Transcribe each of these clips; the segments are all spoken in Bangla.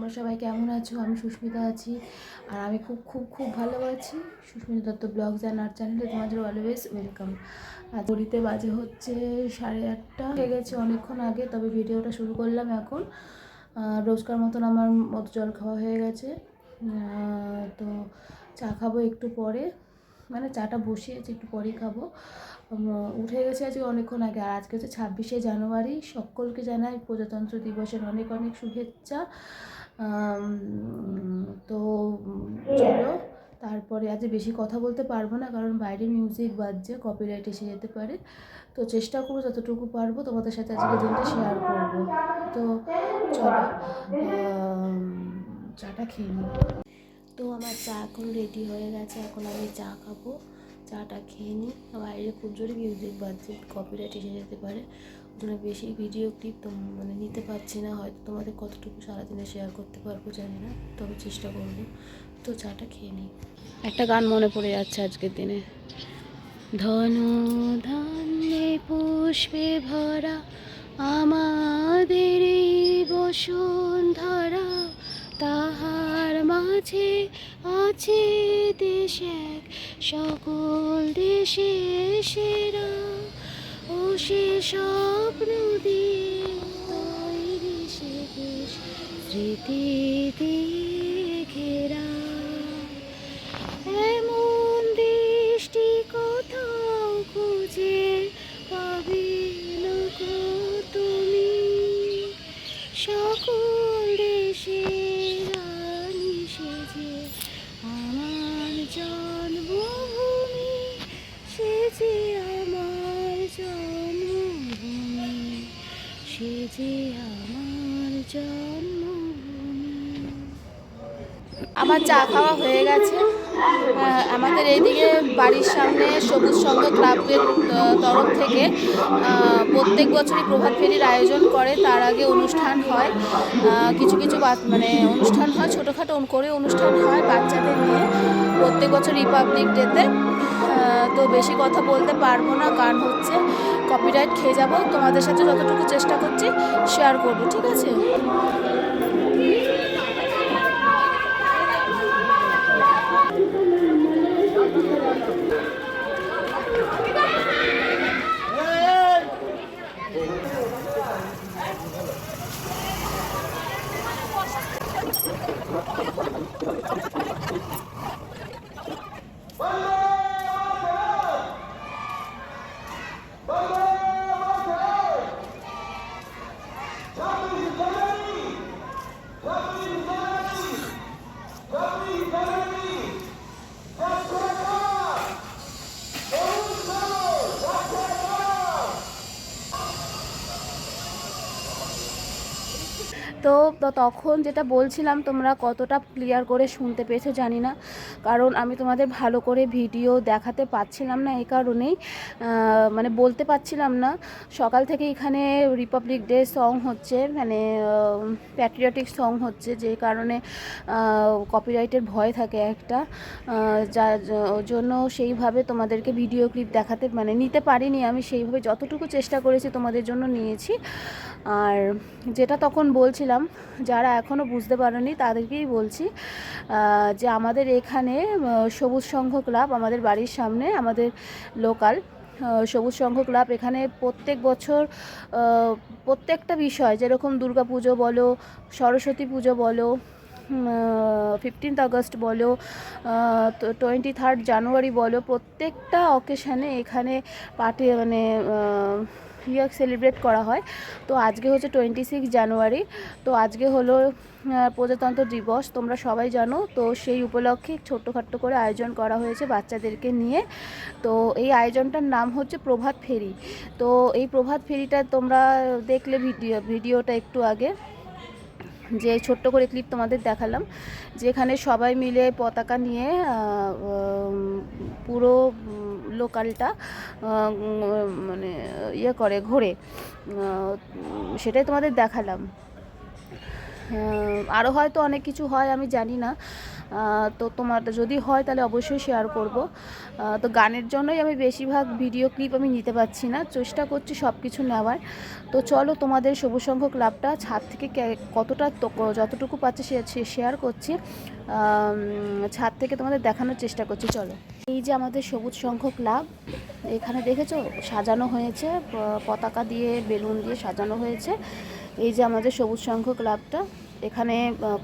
তোমরা সবাই কেমন আছো? আমি সুস্মিতা আছি, আর আমি খুব খুব খুব ভালো আছি। Susmita Dutta blogs and art চ্যানেলে তোমাদের অলওয়েজ ওয়েলকাম। আর ঘড়িতে বাজে হচ্ছে 8:30 হয়ে গেছে অনেকক্ষণ আগে, তবে ভিডিওটা শুরু করলাম এখন। রোজকার মতন আমার মতো জল খাওয়া হয়ে গেছে। তো চা খাবো একটু পরে, মানে চাটা বসিয়েছি, একটু পরেই খাবো। উঠে গেছে আজকে অনেকক্ষণ আগে। আর আজকে হচ্ছে 26শে জানুয়ারি। সকলকে জানাই প্রজাতন্ত্র দিবসের অনেক অনেক শুভেচ্ছা। তো চলো, তারপরে আজ বেশি কথা বলতে পারবো না, কারণ বাইরে মিউজিক বাজছে, কপিরাইট এসে যেতে পারে। তো চেষ্টা করবো যতটুকু পারবো তোমাদের সাথে আজকে দিনটা শেয়ার করবো। তো চলো চাটা খেয়ে নিই। তো আমার চা এখন রেডি হয়ে গেছে, এখন আমি চা খাবো। চাটা খেয়ে নিই। বাইরে খুব জোরে মিউজিক বাজছে, কপিরাইট এসে যেতে পারে। ওখানে বেশি ভিডিও ক্লিপ তো মানে নিতে পারছি না, হয়তো তোমাদের কতটুকু সারাদিনে শেয়ার করতে পারবো জানি না, তবে চেষ্টা করবো। তো চাটা খেয়ে নিই। একটা গান মনে পড়ে যাচ্ছে আজকের দিনে। ধন ধান্যে পুষ্পে ভরা আমাদের এই বসুন্ধরা, তাহার মাঝে আছে দেশ এক, সকল দেশে সেরা। ও সে স্বপ্ন দিয়ে তৈরি সে দেশ, স্মৃতিতে ঘেরা। এমন দেশটি কোথাও খুঁজে পাবে না গো তুমি, সকল দেশের রানী সেজে আমার জন্মভূমি, সেজে আমার জন্মভূমি, সেজে আমার জন্মভূমি। আমার চা খাওয়া হয়ে গেছে। আমাদের এইদিকে বাড়ির সামনে সবুজ সংঘ ক্লাবের তরফ থেকে প্রত্যেক বছরই প্রভাত ফেরির আয়োজন করে। তার আগে অনুষ্ঠান হয়, কিছু কিছু মানে অনুষ্ঠান হয়, ছোটোখাটো করে অনুষ্ঠান হয় বাচ্চাদের নিয়ে প্রত্যেক বছর রিপাবলিক ডেতে। তো বেশি কথা বলতে পারবো না, গান হচ্ছে, কপিরাইট খেয়ে যাব। তোমাদের সাথে যতটুকু চেষ্টা করছি শেয়ার করবো, ঠিক আছে? তো তখন যেটা বলছিলাম, তোমরা কতটা ক্লিয়ার করে শুনতে পেয়েছো জানি না, কারণ আমি তোমাদের ভালো করে ভিডিও দেখাতে পারছিলাম না, এই কারণেই মানে বলতে পারছিলাম না। সকাল থেকে এখানে রিপাবলিক ডে সং হচ্ছে, মানে প্যাট্রিয়টিক সং হচ্ছে, যে কারণে কপিরাইটের ভয় থাকে একটা, যার জন্য সেইভাবে তোমাদেরকে ভিডিও ক্লিপ দেখাতে মানে নিতে পারিনি। আমি সেইভাবে যতটুকু চেষ্টা করেছি তোমাদের জন্য নিয়েছি। আর যেটা তখন বলছিলাম, যারা এখনও বুঝতে পারেনি তাদেরকেই বলছি, যে আমাদের এখানে সবুজ সংঘ ক্লাব, আমাদের বাড়ির সামনে, আমাদের লোকাল সবুজ সংঘ ক্লাব, এখানে প্রত্যেক বছর প্রত্যেকটা বিষয়, যেরকম দুর্গা পুজো বলো, সরস্বতী পুজো বলো, 15th আগস্ট বলো, 23rd জানুয়ারি বলো, প্রত্যেকটা অকেশানে এখানে মানে সেলিব্রেট করা হয়। তো আজকে হচ্ছে 26 জানুয়ারি, তো আজকে হলো প্রজাতন্ত্র দিবস, তোমরা সবাই জানো। তো সেই উপলক্ষে ছোট্টখাট্ট করে আয়োজন করা হয়েছে বাচ্চাদেরকে নিয়ে। তো এই আয়োজনটার নাম হচ্ছে প্রভাত ফেরি। তো এই প্রভাত ফেরিটা তোমরা দেখলে ভিডিওটা একটু আগে, যে ছোট্ট করে ক্লিপ তোমাদের দেখালাম, যেখানে সবাই মিলে পতাকা নিয়ে পুরো লোকালটা মানে করে ঘোরে, সেটাই তোমাদের দেখালাম। আরও হয়তো অনেক কিছু হয়, আমি জানি না, তো তোমার যদি হয় তাহলে অবশ্যই শেয়ার করব। তো গানের জন্যই আমি বেশিরভাগ ভিডিও ক্লিপ আমি নিতে পারছি না, চেষ্টা করছি সব কিছু নেওয়ার। তো চলো তোমাদের সবুজ সংঘ ক্লাবটা ছাদ থেকে কতটা যতটুকু পাচ্ছে সে শেয়ার করছি, ছাদ থেকে তোমাদের দেখানোর চেষ্টা করছি। চলো, এই যে আমাদের সবুজ সংঘ ক্লাব, এখানে দেখেছো সাজানো হয়েছে, পতাকা দিয়ে বেলুন দিয়ে সাজানো হয়েছে। এই যে আমাদের সবুজ সংঘ ক্লাবটা, এখানে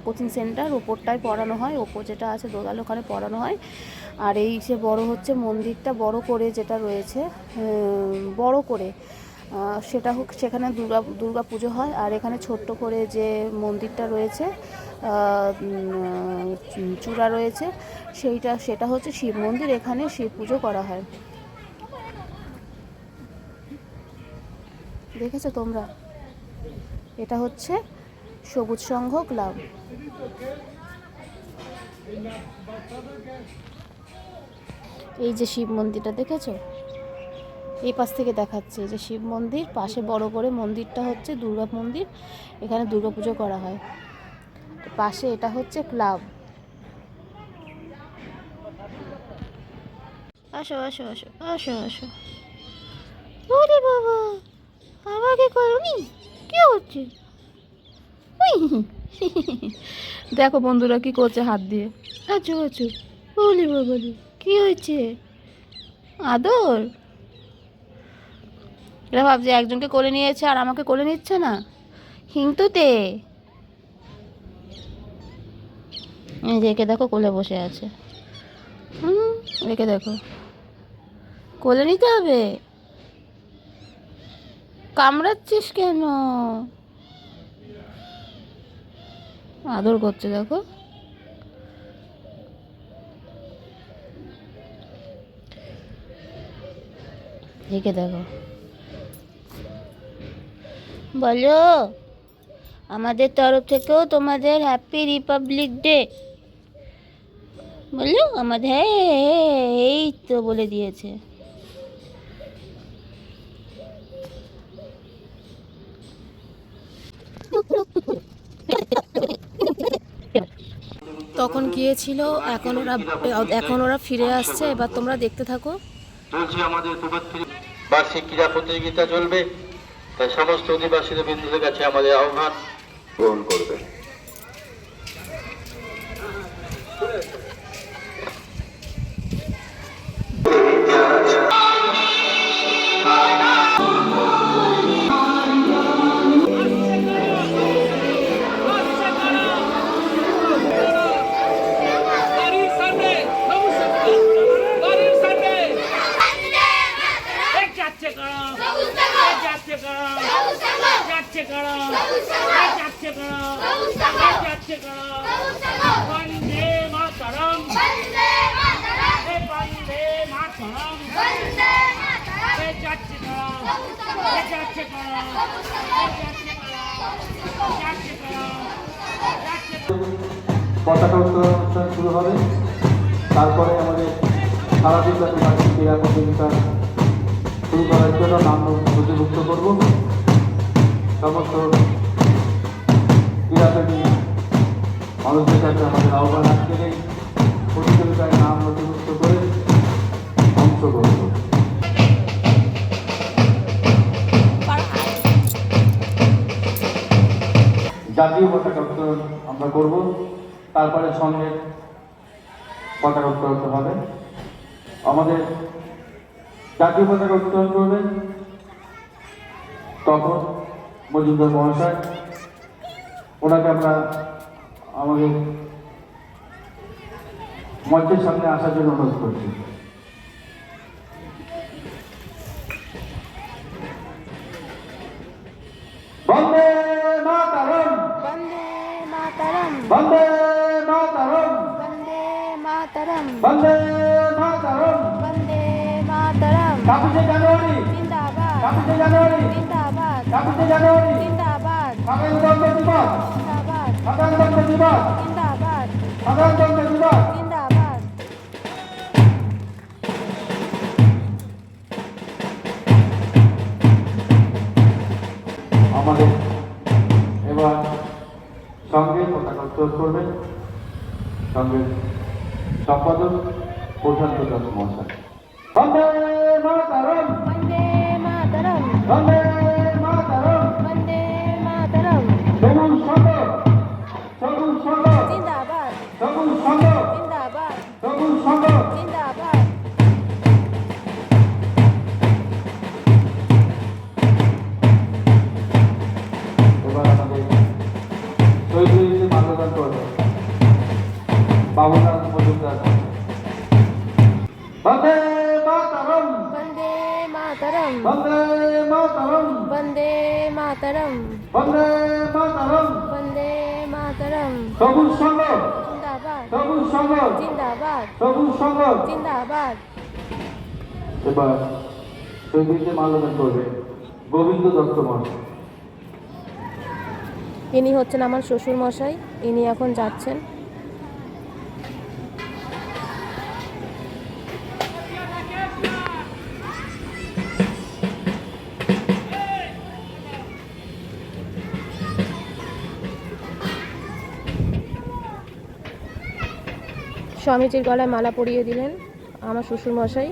কোচিং সেন্টার ওপরটায় পড়ানো হয়, ওপর যেটা আছে দোলাল ওখানে পড়ানো হয়। আর এই যে বড় হচ্ছে মন্দিরটা, বড় করে যেটা রয়েছে বড় করে সেটা হোক, সেখানে দুর্গা পুজো হয়। আর এখানে ছোট্ট করে যে মন্দিরটা রয়েছে, চূড়া রয়েছে, সেটা হচ্ছে শিব মন্দির, এখানে শিব পুজো করা হয়। দেখেছো তোমরা, এটা হচ্ছে সবুজ সংঘ ক্লাব। এই যে শিব মন্দিরটা দেখেছো, এই পাশ থেকে দেখাচ্ছে যে শিব মন্দির, পাশে বড় করে মন্দিরটা হচ্ছে দুর্গা মন্দির, এখানে দুর্গা পুজো করা হয়। পাশে এটা হচ্ছে ক্লাব। আসো আসো আসো আসো আসো। ওরে বাবা, আমাকে করনি, কি হচ্ছে? দেখো বন্ধুরা কি করছে হাত দিয়ে, আচ্ছা আচ্ছা। বলি বলি, কি হয়েছে? আদর? এরা ভাবছে একজনকে কোলে নিয়েছে আর আমাকে কোলে নিচ্ছে না, হিংতুতে। রেখে দেখো কোলে বসে আছে, রেখে দেখো, কোলে নিতে হবে। কামড়াচ্ছিস কেন? আদর করছে দেখো। রেখে দেখো, বলো আমাদের তরফ থেকেও তোমাদের হ্যাপি রিপাবলিক ডে বলো আমাদের। হ্যাঁ এই তো বলে দিয়েছে। তখন গিয়েছিল, এখন ওরা ফিরে আসছে, এবার তোমরা দেখতে থাকো। চলছে আমাদের বার্ষিক ক্রীড়া প্রতিযোগিতা চলবে, তাই সমস্ত অধিবাসীদের বিন্দুদের কাছে আমাদের আহ্বান গ্রহণ করবে। वंदे मातरम, वंदे मातरम, পতাকা উত্তোলন অনুষ্ঠান শুরু হবে, তারপরে আমাদের সারাদিন ব্যাপী বার্ষিক ক্রীড়া প্রতিযোগিতা শুরু করার জন্য নাম নথিভুক্ত করব। সমস্ত ক্রীড়াপ্রেমী মানুষদের কাছে আমাদের আহ্বান, আজকের এই প্রতিযোগিতায় নাম নথিভুক্ত করে অংশগ্রহণ করব। জাতীয় পতাকা উত্তোলন আমরা করব, তারপরে সঙ্গে পতাকা উত্তোলন হবে। আমাদের জাতীয় পতাকা উত্তোলন করবেন তখন মজুমদার মহাশয়, ওনাকে আমরা আমাদের মঞ্চের সামনে আসার জন্য অনুরোধ করছি। বন্দে মাতরম, বন্দে মাতরম, বন্দে মাতরম, বন্দে মাতরম, বন্দে মাতরম, বন্দে মাতরম। 26 জানুয়ারি, জিন্দাবাদ, 26 জানুয়ারি, জিন্দাবাদ, 26 জানুয়ারি, জিন্দাবাদ, সাধারণতন্ত্র দিবস, জিন্দাবাদ, সাধারণতন্ত্র দিবস, জিন্দাবাদ, সাধারণতন্ত্র দিবস। জিন্দাবাদ। আমাদের এবার সঙ্গে পতাকা উত্তোলন করবেন সঙ্গে সম্পাদক প্রশান্ত দাস মহাশয়। বন্দে মাতরম, বন্দে মাতরম, বন্দে মাতরম, বন্দে মাতরম, সবুজ সংঘ, সবুজ সংঘ, জিন্দাবাদ, সবুজ সংঘ, জিন্দাবাদ, সবুজ সংঘ। জিন্দাবাদ। এবার আমাদের শহীদ মাল্যদান করবে বাবুলাল মজুমদার। বন্দে মাতরম, বন্দে মাতরম, বন্দে মাতরম, বন্দে মাতরম, বন্দে মাতরম, বন্দে মাতরম, সবুজ সংঘ, জিন্দাবাদ, সবুজ সংঘ, জিন্দাবাদ, সবুজ সংঘ। জিন্দাবাদ। এবার শহীদকে মাল্যদান করবে গোবিন্দ দত্ত মহাশয়। ইনি হচ্ছেন আমার শ্বশুর মশাই, ইনি এখন যাচ্ছেন। স্বামীজির গলায় মালা পরিয়ে দিলেন আমার শ্বশুর মশাই।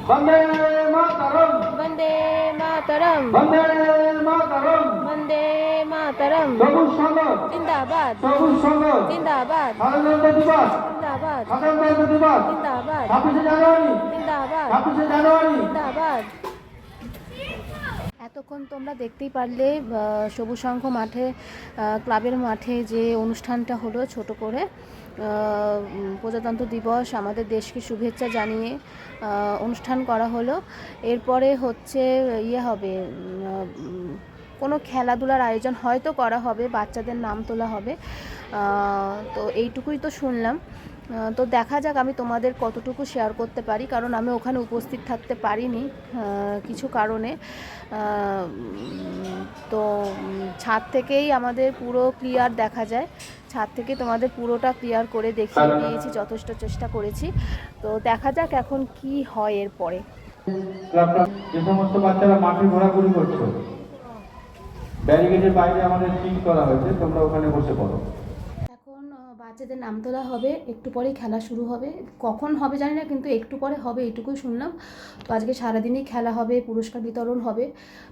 বন্দে মাতরম, বন্দে মাতরম, বন্দে মাতরম, বন্দে মাতরম, সবুজ সংঘ, জিন্দাবাদ, সবুজ সংঘ। জিন্দাবাদ, স্বাধীনতা দিবস, জিন্দাবাদ, স্বাধীনতা দিবস, জিন্দাবাদ, 26শে জানুয়ারি, জিন্দাবাদ, 26শে জানুয়ারি। জিন্দাবাদ। এতক্ষণ তোমরা দেখতেই পারলে সবুজ সংঘ মাঠে, ক্লাবের মাঠে যে অনুষ্ঠানটা হলো ছোট করে, প্রজাতন্ত্র দিবস আমাদের দেশকে শুভেচ্ছা জানিয়ে অনুষ্ঠান করা হলো। এরপরে হচ্ছে ইয়ে হবে, কোনো খেলাধুলার আয়োজন হয়তো করা হবে, বাচ্চাদের নাম তোলা হবে। তো এইটুকুই তো শুনলাম। তো দেখা যাক আমি তোমাদের কতটুকু শেয়ার করতে পারি, কারণ আমি ওখানে উপস্থিত থাকতে পারিনি কিছু কারণে। তো ছাদ থেকেই আমাদের পুরো ক্লিয়ার দেখা যায়, ছাদ থেকে তোমাদের পুরোটা ক্লিয়ার করে দেখিয়ে দিয়েছি, যথেষ্ট চেষ্টা করেছি। তো দেখা যাক এখন কি হয় এরপরে। ক্লাবটা যে সমস্ত বাচ্চারা মাঠে ঘোরাঘুরি করছে, ব্যারিকেডের বাইরে আমাদের সিট করা হয়েছে, তোমরা ওখানে বসে পড়ো। এখন বাচ্চাদের নাম তোলা হবে, একটু পরেই খেলা শুরু হবে। কখন হবে জানি না, কিন্তু একটু পরে হবে এইটুকুই শুনলাম। তো আজকে সারাদিনই খেলা হবে, পুরস্কার বিতরণ হবে।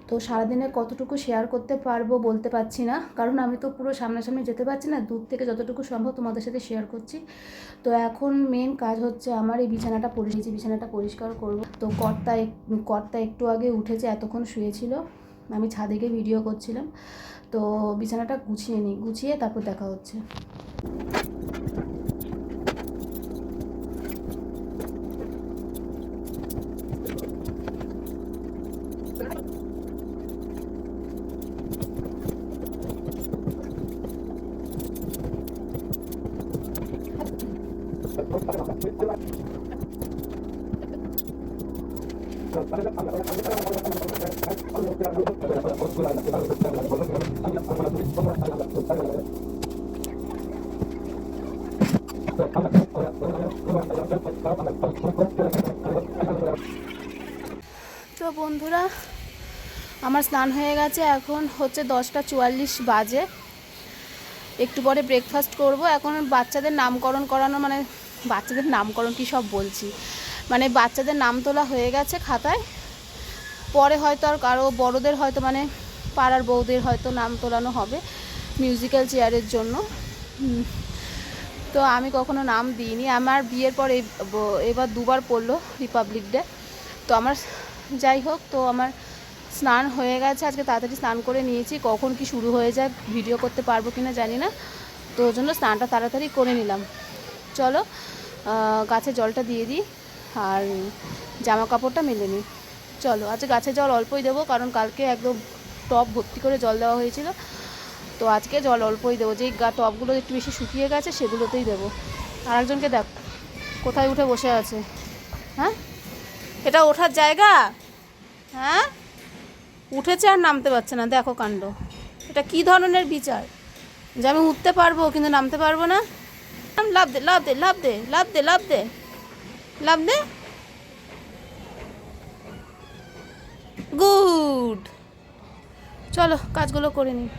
তো সারাদিনে কতটুকু শেয়ার করতে পারবো বলতে পারছি না, কারণ আমি তো পুরো সামনাসামনি যেতে পারছি না, দূর থেকে যতটুকু সম্ভব তোমাদের সাথে শেয়ার করছি। তো এখন মেন কাজ হচ্ছে আমার এই বিছানাটা বিছানাটা পরিষ্কার করব। তো কর্তা একটু আগে উঠেছে, এতক্ষণ শুয়েছিল, আমি ছাদে গিয়ে ভিডিও করছিলাম। তো বিছানাটা গুছিয়ে তারপর দেখা হচ্ছে। তো বন্ধুরা, আমার স্নান হয়ে গেছে, এখন হচ্ছে 10টা 44 বাজে। একটু পরে ব্রেকফাস্ট করব। এখন বাচ্চাদের নামকরণ করানো, মানে বাচ্চাদের নামকরণ কী সব বলছি, মানে বাচ্চাদের নাম তোলা হয়ে গেছে খাতায়। পরে হয়তো আর কারো বড়দের হয়তো, মানে পাড়ার বউদের হয়তো নাম তোলানো হবে মিউজিক্যাল চেয়ারের জন্য। তো আমি কখনো নাম দিইনি, আমার বিয়ের পর এবার 2বার পড়লো রিপাবলিক ডে। তো আমার যাই হোক, তো আমার স্নান হয়ে গেছে, আজকে তাড়াতাড়ি স্নান করে নিয়েছি। কখন কি শুরু হয়ে যায় ভিডিও করতে পারবো কি না জানি না, তো ওই জন্য স্নানটা তাড়াতাড়ি করে নিলাম। চলো গাছে জলটা দিয়ে দিই আর জামা কাপড়টা মেলে নিই। চলো, আজকে গাছে জল অল্পই দেবো, কারণ কালকে একদম টব ভর্তি করে জল দেওয়া হয়েছিল। তো আজকে জল অল্পই দেবো, যেই টবগুলো একটু বেশি শুকিয়ে গেছে সেগুলোতেই দেবো। আর একজনকে দেখ কোথায় উঠে বসে আছে। হ্যাঁ, এটা ওঠার জায়গা? হ্যাঁ, উঠেছে আর নামতে পারছে না, দেখো কাণ্ড। এটা কি ধরনের বিচার যে আমি উঠতে পারবো কিন্তু নামতে পারবো না? লাভ দে, লাভ দে, লাভ দে, লাভ দে, লাভ দে, লাভ দে। গুড, চলো কাজগুলো করে নিই।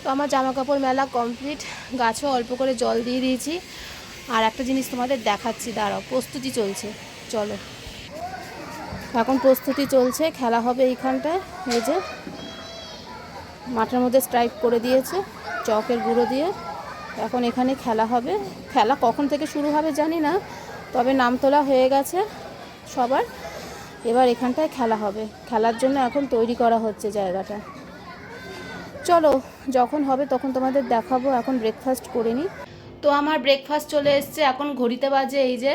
তো আমার জামা কাপড় মেলা কমপ্লিট, গাছেও অল্প করে জল দিয়ে দিয়েছি। আর একটা জিনিস তোমাদের দেখাচ্ছি, দাঁড়াও, প্রস্তুতি চলছে, চলো। এখন প্রস্তুতি চলছে, খেলা হবে এইখানটায়। এই যে মাঠের মধ্যে স্ট্রাইক করে দিয়েছে চকের গুঁড়ো দিয়ে, এখন এখানে খেলা হবে। খেলা কখন থেকে শুরু হবে জানি না, তবে নাম তোলা হয়ে গেছে সবার। এবার এখানটায় খেলা হবে, খেলার জন্য এখন তৈরি করা হচ্ছে জায়গাটা। চলো, যখন হবে তখন তোমাদের দেখাবো। এখন ব্রেকফাস্ট করে নিই। তো আমার ব্রেকফাস্ট চলে এসছে, এখন ঘড়িতে বাজে এই যে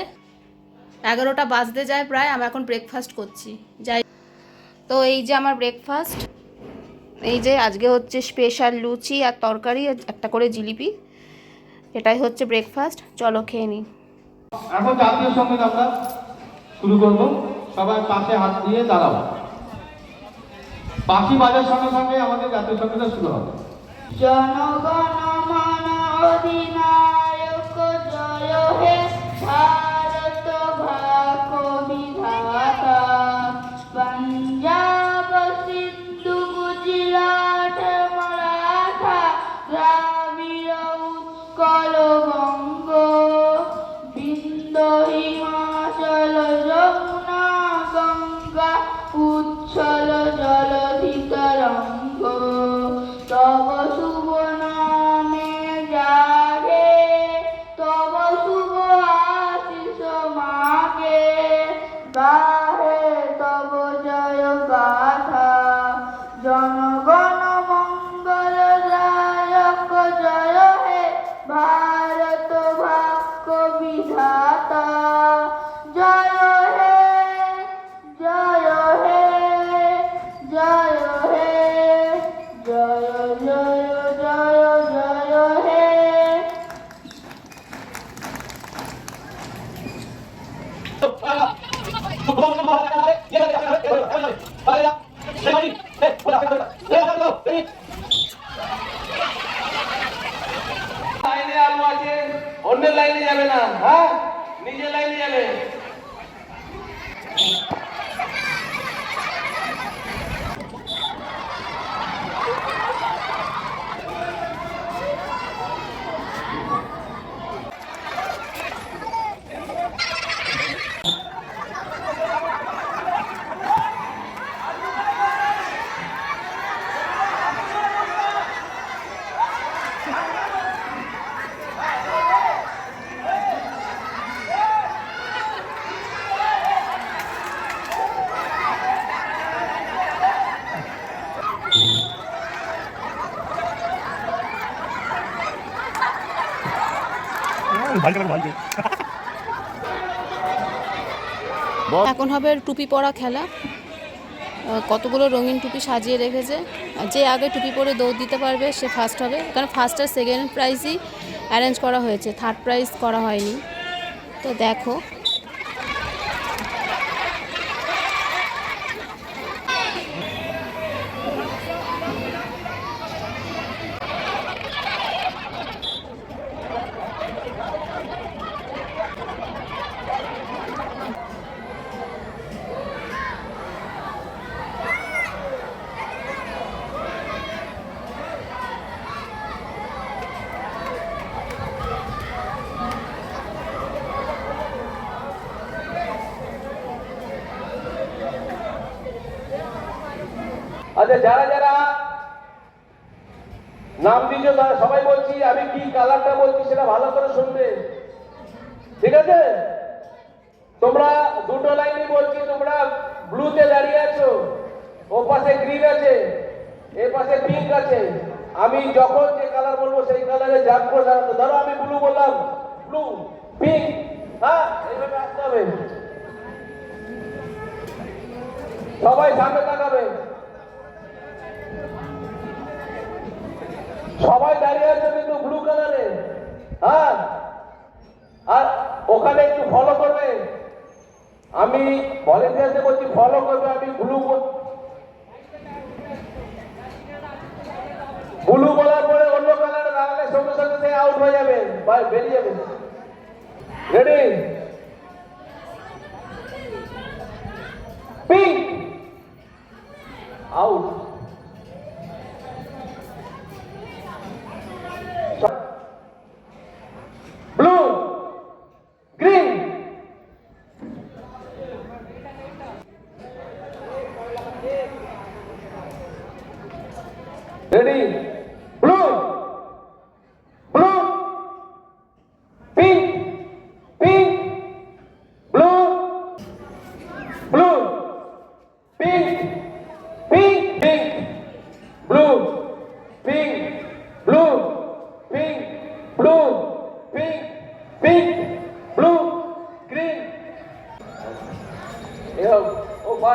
11টা বাজতে যায় প্রায়। আমি এখন ব্রেকফাস্ট করছি, যাই। তো এই যে আমার ব্রেকফাস্ট, এই যে আজকে হচ্ছে স্পেশাল লুচি আর তরকারি, একটা করে জিলিপি, এটাই হচ্ছে ব্রেকফাস্ট। চলো খেয়ে নিই। এখন জাতীয় সঙ্গীত আমরা শুরু করব। সবাই পাশে হাত দিয়ে দাঁড়াও। বাঁশি বাজার সঙ্গে সঙ্গে আমাদের জাতীয় সঙ্গীতটা শুরু হবে। জনগণ মন অধিনায়ক জয় হে ভারত ভাগ্য বিধাতা, পঞ্জাব সিন্ধু গুজরাট মারাঠা দ্রাবিড় উৎকল বঙ্গ, বিন্দ হিমাচল যমুনা গঙ্গা উচ্ছল জলধি তরঙ্গ, তব শুভ নামে জাগে তব শুভ আশিস মাগে, গাহে তব জয় গাথা, জনগণ মঙ্গল দায়ক জয় হে ভারত ভাগ্য বিধাতা, জয় হে জয় হে জয় হে জয় জয় জয় জয় হে। লাইনে আলো আছে, অন্যের লাইনে যাবে না, হ্যাঁ, নিজের লাইনে যাবে। এখন হবে টুপি পরা খেলা। কতগুলো রঙিন টুপি সাজিয়ে রেখেছে, যে আগে টুপি পরে দৌড় দিতে পারবে সে ফার্স্ট হবে। কারণ ফার্স্ট আর সেকেন্ড প্রাইজই অ্যারেঞ্জ করা হয়েছে, থার্ড প্রাইজ করা হয়নি। তো দেখো, আচ্ছা, যারা যারা নাম দিয়েছো তারা সবাই বলছি, আমি কি কালারটা বলছি সেটা ভালো করে শুনবে, ঠিক আছে? তোমরা দুটো লাইনই বলছি, তোমরা ব্লুতে দাঁড়িয়ে আছো, ও পাশে গ্রিন আছে, এ পাশে পিঙ্ক আছে। আমি যখন যে কালার বলবো সেই কালারে জাম্প করে দাঁড়াতে। ধরো আমি ব্লু বললাম, ব্লু, পিঙ্ক, হ্যাঁ, এইভাবে আসতে হবে। সবাই সামনে তাকাবে। সবাই দাঁড়িয়ে আছে কিন্তু ব্লু কালারে, হ্যাঁ। আর ওখানে একটু ফলো করবে, আমি ভলেন্টিয়ারদের বলছি ফলো করবে। আমি ব্লু বলার পরে অন্য কালারে দাঁড়ালে সঙ্গে সঙ্গে সে আউট হয়ে যাবে, বেরিয়ে যাবে। রেডি? Pink, out.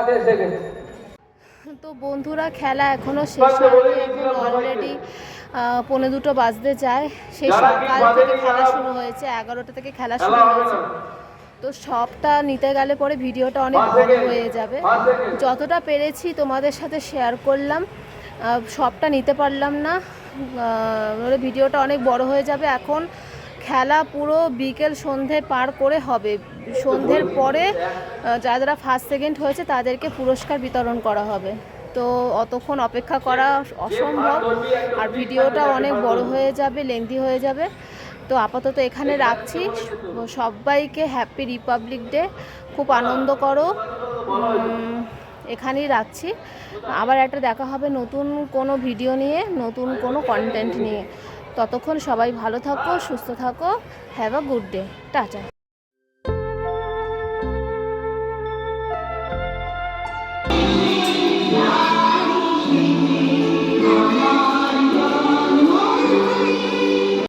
কাছে এসে গেছে। তো বন্ধুরা, খেলা এখনো শেষ হয়নি, এখন অলরেডি 1:45 বাজতে যায়। সেই সকাল থেকে খেলা শুরু হয়েছে, 11টা থেকে খেলা শুরু হয়েছে। তো সবটা নিতে গেলে পরে ভিডিওটা অনেক বড় হয়ে যাবে। যতটা পেরেছি তোমাদের সাথে শেয়ার করলাম, সবটা নিতে পারলাম না, ভিডিওটা অনেক বড় হয়ে যাবে। এখন খেলা পুরো বিকেল সন্ধে পার করে হবে। সন্ধ্যের পরে যারা যারা ফার্স্ট সেকেন্ড হয়েছে তাদেরকে পুরস্কার বিতরণ করা হবে। তো অতক্ষণ অপেক্ষা করা অসম্ভব, আর ভিডিওটা অনেক বড় হয়ে যাবে, লেন্দি হয়ে যাবে। তো আপাতত এখানে রাখছি। সবাইকে হ্যাপি রিপাবলিক ডে, খুব আনন্দ করো। এখানেই রাখছি। আবার একটা দেখা হবে নতুন কোনো ভিডিও নিয়ে, নতুন কোনো কন্টেন্ট নিয়ে। ততক্ষণ সবাই ভালো থাকো, সুস্থ থাকো। Have a good day. Tata.